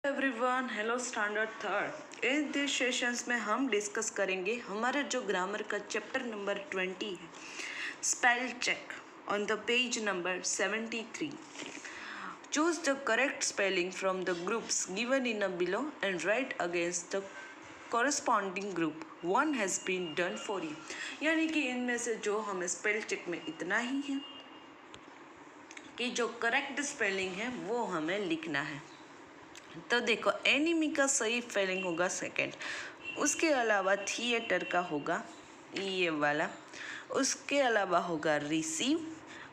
Everyone, hello standard third. In this sessions में हम discuss करेंगे हमारा जो ग्रामर का चैप्टर नंबर 20 है, spell check on the page number 73। Choose the correct spelling from the groups given in a below and write against the corresponding group. One has been done for you. यानी कि इनमें से जो हमें spell check में इतना ही है कि जो करेक्ट स्पेलिंग है वो हमें लिखना है। तो देखो, एनिमी का सही स्पेलिंग होगा सेकंड। उसके अलावा थिएटर का होगा ये वाला। उसके अलावा होगा रिसीव।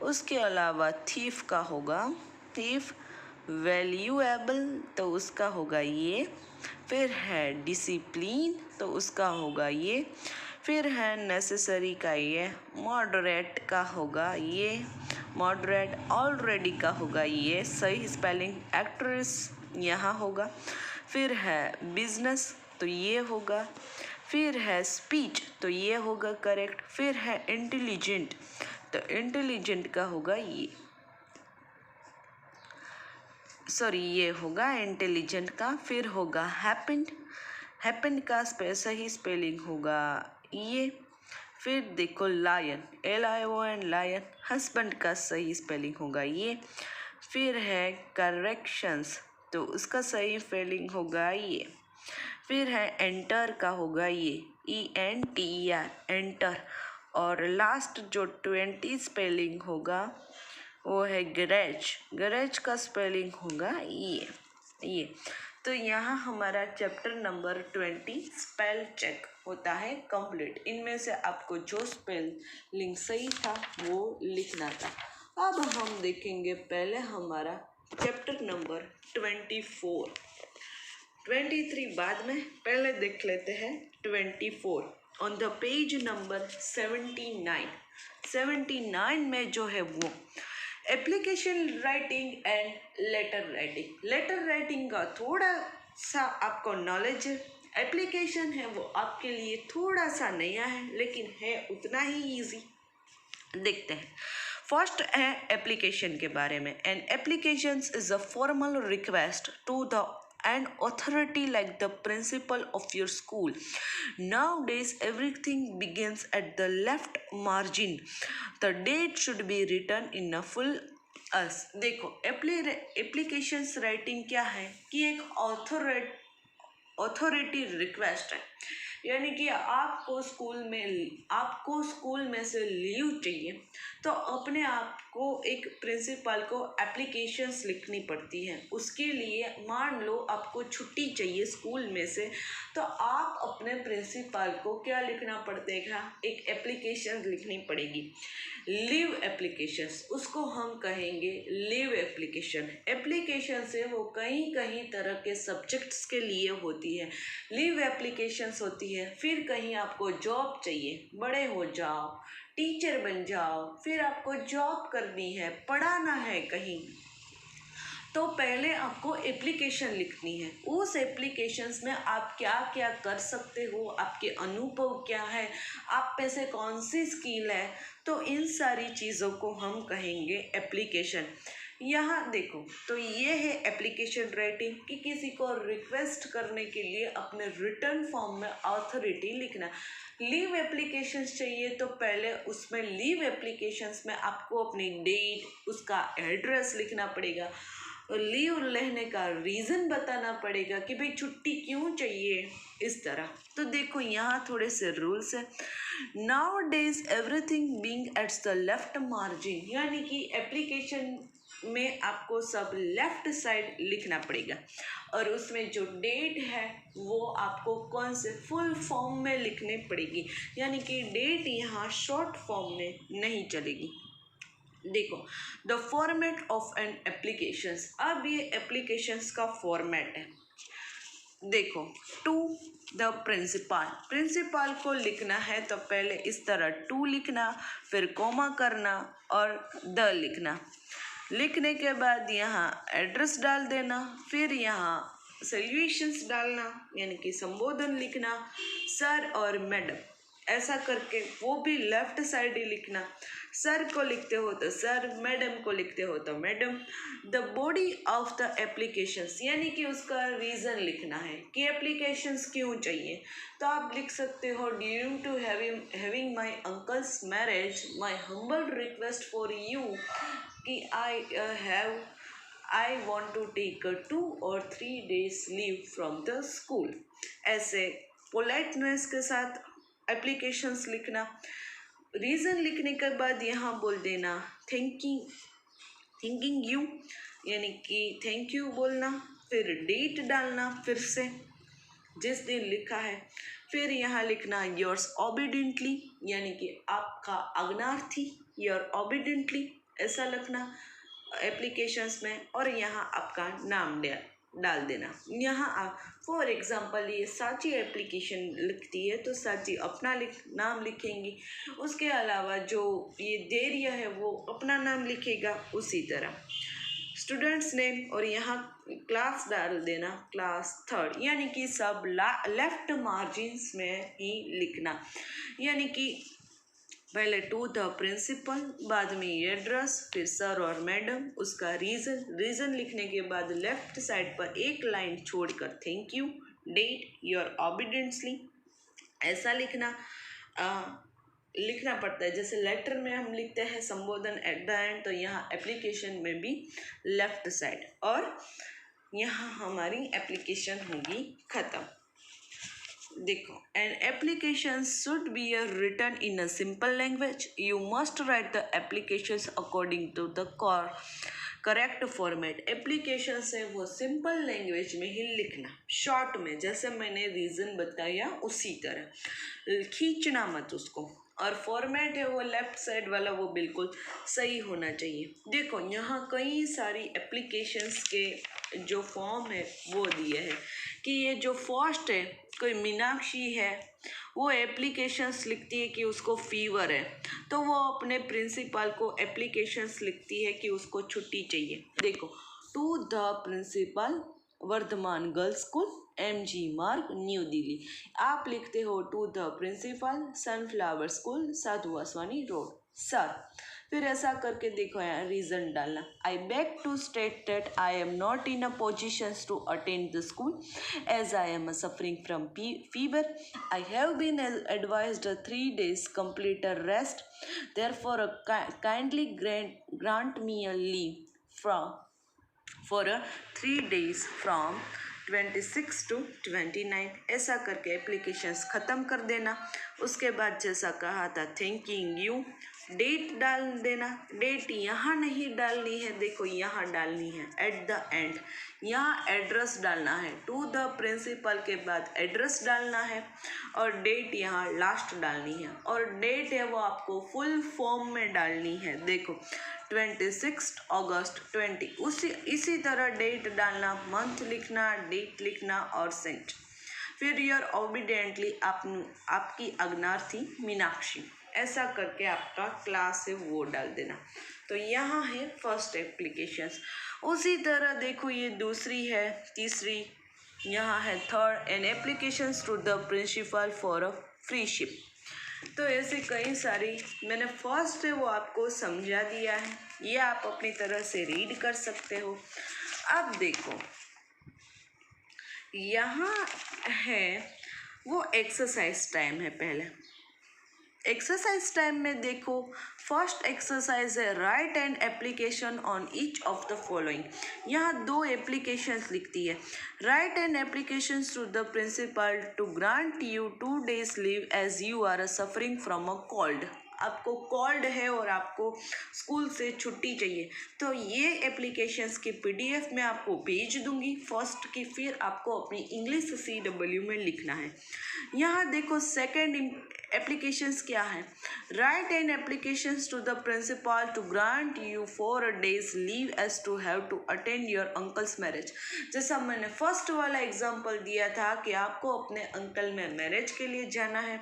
उसके अलावा थीफ का होगा थीफ। वैल्यूएबल तो उसका होगा ये। फिर है डिसिप्लिन तो उसका होगा ये। फिर है नेसेसरी का ये। मॉडरेट का होगा ये। मॉडरेट ऑलरेडी का होगा ये सही स्पेलिंग। एक्ट्रेस यहाँ होगा। फिर है बिजनेस तो ये होगा। फिर है स्पीच तो ये होगा करेक्ट। फिर है इंटेलिजेंट तो इंटेलिजेंट का होगा ये, सॉरी ये होगा इंटेलिजेंट का। फिर होगा हैपेंड। हैपेंड का सही स्पेलिंग होगा ये। फिर देखो लायन, LION लायन, हस्बैंड का सही स्पेलिंग होगा ये। फिर है करेक्शंस तो उसका सही स्पेलिंग होगा ये। फिर है एंटर का होगा ये ENTER एंटर। और लास्ट जो 20 स्पेलिंग होगा वो है गैरेज। गैरेज का स्पेलिंग होगा ये। तो यहाँ हमारा चैप्टर नंबर 20 स्पेल चेक होता है कंप्लीट। इनमें से आपको जो स्पेलिंग सही था वो लिखना था। अब हम देखेंगे पहले हमारा चैप्टर नंबर 24। 23 बाद में, पहले देख लेते हैं 24 ऑन द पेज नंबर 79। 79 में जो है वो application writing and letter writing. Letter writing का थोड़ा सा आपको नॉलेज है। एप्लीकेशन है वो आपके लिए थोड़ा सा नया है लेकिन है उतना ही इजी। देखते हैं। फर्स्ट है एप्लीकेशन के बारे में। An application is a formal request to the an authority like the principal of your school. Nowadays everything begins at the left margin. The date should be written in a full us। देखो, applications writing क्या है कि एक authority request है। यानी कि आपको school में से लीव चाहिए तो अपने आप को एक प्रिंसिपल को एप्लीकेशंस लिखनी पड़ती है। उसके लिए मान लो आपको छुट्टी चाहिए स्कूल में से तो आप अपने प्रिंसिपल को क्या लिखना पड़ेगा, एक एप्लीकेशन लिखनी पड़ेगी। लीव एप्लीकेशंस उसको हम कहेंगे लीव एप्लीकेशन। एप्लीकेशन से वो कहीं तरह के सब्जेक्ट्स के लिए होती है। लीव एप्लीकेशंस होती है। फिर कहीं आपको जॉब चाहिए, बड़े हो जाओ, टीचर बन जाओ, फिर आपको जॉब करनी है, पढ़ाना है कहीं, तो पहले आपको एप्लीकेशन लिखनी है। उस एप्लीकेशंस में आप क्या क्या कर सकते हो, आपके अनुभव क्या है, आप पे से कौन सी स्किल है, तो इन सारी चीज़ों को हम कहेंगे एप्लीकेशन। यहाँ देखो, तो ये है एप्लीकेशन राइटिंग कि किसी को रिक्वेस्ट करने के लिए अपने रिटर्न फॉर्म में ऑथोरिटी लिखना। लीव एप्लीकेशंस चाहिए तो पहले उसमें लीव एप्लीकेशंस में आपको अपनी डेट, उसका एड्रेस लिखना पड़ेगा, लीव लेने का रीज़न बताना पड़ेगा कि भाई छुट्टी क्यों चाहिए, इस तरह। तो देखो यहाँ थोड़े से रूल्स है। Now days everything being at the left margin, यानी कि एप्लीकेशन में आपको सब लेफ्ट साइड लिखना पड़ेगा। और उसमें जो डेट है वो आपको कौन से फुल फॉर्म में लिखनी पड़ेगी, यानी कि डेट यहाँ शॉर्ट फॉर्म में नहीं चलेगी। देखो, the format of an applications. अब ये एप्लीकेशंस का फॉर्मेट है। देखो, टू द प्रिंसिपल को लिखना है तो पहले इस तरह टू लिखना, फिर कोमा करना और द लिखना। लिखने के बाद यहाँ एड्रेस डाल देना, फिर यहाँ सॉल्यूशंस डालना यानी कि संबोधन लिखना, सर और मैडम। ऐसा करके वो भी लेफ्ट साइड ही लिखना। सर को लिखते हो तो सर, मैडम को लिखते हो तो madam. The body of the applications यानी कि उसका रीज़न लिखना है कि एप्लीकेशंस क्यों चाहिए। तो आप लिख सकते हो due to having my uncle's marriage my humble request for you कि I want to take 2 or 3 days leave from the school. ऐसे पोलाइटनेस के साथ एप्लीकेशंस लिखना। रीज़न लिखने के बाद यहाँ बोल देना थिंकिंग यू यानी कि थैंक यू बोलना, फिर डेट डालना फिर से जिस दिन लिखा है, फिर यहाँ लिखना योर्स ओबीडेंटली यानी कि आपका आज्ञार्थी, योर ओबीडेंटली ऐसा लिखना एप्लीकेशंस में, और यहाँ आपका नाम डाल देना। यहाँ फॉर एग्ज़ाम्पल ये साची एप्लीकेशन लिखती है तो साची अपना नाम लिखेंगी, उसके अलावा जो ये देरिया है वो अपना नाम लिखेगा। उसी तरह स्टूडेंट्स नेम और यहाँ क्लास डाल देना, क्लास 3rd यानी कि सब लेफ्ट मार्जिन्स में ही लिखना। यानी कि पहले टू द प्रिंसिपल, बाद में एड्रेस, फिर सर और मैडम, उसका रीज़न लिखने के बाद लेफ्ट साइड पर एक लाइन छोड़कर thank you, date, your obediently ऐसा लिखना पड़ता है। जैसे लेटर में हम लिखते हैं संबोधन एट द एंड, तो यहाँ एप्लीकेशन में भी लेफ्ट साइड, और यहाँ हमारी एप्लीकेशन होगी ख़त्म। देखो, an application should be written in a simple language. You must write the applications according to the correct format. Application है वो सिंपल लैंग्वेज में ही लिखना, शॉर्ट में, जैसे मैंने रीज़न बताया उसी तरह, खींचना मत उसको। और फॉर्मेट है वो लेफ़्ट साइड वाला, वो बिल्कुल सही होना चाहिए। देखो यहाँ कई सारी एप्लीकेशंस के जो फॉर्म है वो दिए हैं कि ये जो फर्स्ट है, कोई मीनाक्षी है, वो एप्लीकेशंस लिखती है कि उसको फीवर है, तो वो अपने प्रिंसिपल को एप्लीकेशंस लिखती है कि उसको छुट्टी चाहिए। देखो, to the principal Vardhman girls school MG Marg new Delhi. आप लिखते हो to the principal sunflower school Sadhu Vaswani road sir. फिर ऐसा करके देखो यहाँ रीज़न डालना। I beg to state that I am not in a position to attend the school as I am suffering from fever. I have been advised 3 days complete rest, therefore kindly grant me a leave for 3 days from 26 to 29। ऐसा करके applications ख़त्म कर देना। उसके बाद जैसा कहा था थैंकिंग यू, डेट डाल देना। डेट यहाँ नहीं डालनी है, देखो यहाँ डालनी है एट द एंड। यहाँ एड्रेस डालना है, टू द प्रिंसिपल के बाद एड्रेस डालना है, और डेट यहाँ लास्ट डालनी है। और डेट है वो आपको फुल फॉर्म में डालनी है। देखो 26 अगस्त 20, इसी तरह डेट डालना, मंथ लिखना, डेट लिखना और सेंट। फिर योर ओबीडेंटली आपकी आज्ञार्थी मीनाक्षी। ऐसा करके आपका क्लास है वो डाल देना। तो यहाँ है फर्स्ट एप्लीकेशंस। उसी तरह देखो ये दूसरी है, तीसरी यहाँ है third, an applications to the principal for a freeship. तो ऐसे कई सारी, मैंने फर्स्ट है वो आपको समझा दिया है, ये आप अपनी तरह से रीड कर सकते हो। अब देखो यहाँ है वो एक्सरसाइज टाइम है। पहले एक्सरसाइज टाइम में देखो फर्स्ट एक्सरसाइज है write an application on each of the following. यहाँ 2 एप्लीकेशंस लिखती है। Write an application to the principal to grant you 2 days leave as you are suffering from a cold. आपको cold है और आपको स्कूल से छुट्टी चाहिए, तो ये एप्लीकेशंस की PDF मैं आपको भेज दूंगी फर्स्ट की। फिर आपको अपनी इंग्लिश CW में लिखना है। यहाँ देखो सेकेंड एप्लीकेशंस क्या है, write an applications to the principal to grant you 4 days leave as to have to attend your uncle's marriage. जैसा मैंने फर्स्ट वाला एग्जांपल दिया था कि आपको अपने अंकल में मैरिज के लिए जाना है,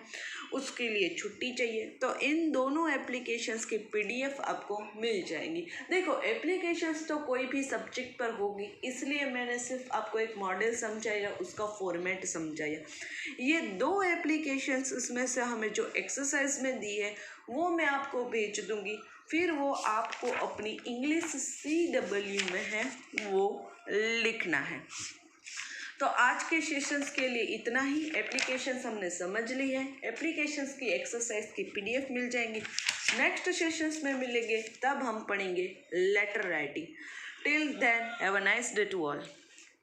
उसके लिए छुट्टी चाहिए, तो इन दोनों एप्लीकेशंस की PDF आपको मिल जाएंगी। देखो एप्लीकेशंस तो कोई भी सब्जेक्ट पर होगी, इसलिए मैंने सिर्फ आपको एक मॉडल समझाया, उसका फॉर्मेट समझाया। ये 2 एप्लीकेशंस उसमें से हमें जो एक्सरसाइज में दी है वो मैं आपको भेज दूँगी, फिर वो आपको अपनी इंग्लिश CW में है वो लिखना है। तो आज के सेशंस के लिए इतना ही। एप्लीकेशंस हमने समझ ली है, एप्लीकेशंस की एक्सरसाइज की PDF मिल जाएंगी। नेक्स्ट सेशंस में मिलेंगे, तब हम पढ़ेंगे letter writing. Till then have a nice day to all.